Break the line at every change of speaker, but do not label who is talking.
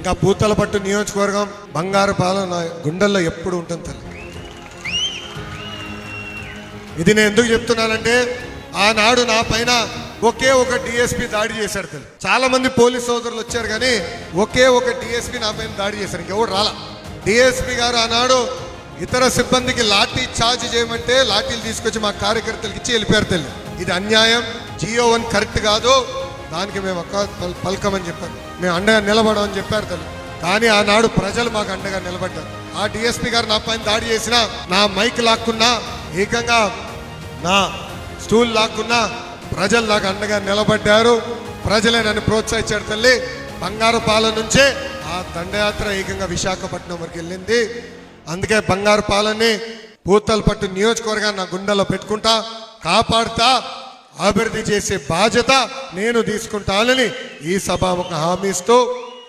ఇంకా పూతలపట్టు నియోజకవర్గం బంగారుపాలెం నా గుండెల్లో ఎప్పుడు ఉంటుంది తల్లి. ఇది నేను ఎందుకు చెప్తున్నానంటే ఆనాడు నా పైన ఒకే ఒక డిఎస్పీ దాడి చేశారు తల్లి. చాలా మంది పోలీస్ సోదరులు వచ్చారు కానీ ఒకే ఒక డిఎస్పీ నా పైన దాడి చేశారు, ఇంకెవరు రాలా. డిఎస్పీ గారు ఆనాడు ఇతర సిబ్బందికి లాఠీ చార్జ్ చేయమంటే లాఠీలు తీసుకొచ్చి మా కార్యకర్తలకు ఇచ్చి వెళ్ళిపోయారు తల్లి. ఇది అన్యాయం, GO1 కరెక్ట్ కాదు, దానికి మేము పలకమని చెప్పారు, మేము అండగా నిలబడమని చెప్పారు తల్లి. కానీ ఆనాడు ప్రజలు మాకు అండగా నిలబడ్డారు. ఆ డిఎస్పీ గారు నా పైన దాడి చేసినా, నా మైక్ లాక్కున్నా, ఏకంగా నా స్టూల్ లాక్కున్నా ప్రజలు నాకు అండగా నిలబడ్డారు. ప్రజలే నన్ను ప్రోత్సహించారు తల్లి. బంగారుపాలెం నుంచే ఆ దండయాత్ర ఏకంగా విశాఖపట్నం వరకు వెళ్ళింది. అందుకే బంగారుపాలెంని పూతలపట్టు నియోజకవర్గాన్ని నా గుండెలో పెట్టుకుంటా, కాపాడుతా, అభివృద్ధి చేసే బాధ్యత నేను తీసుకుంటానని ఈ సభాముఖ హామీ ఇస్తూ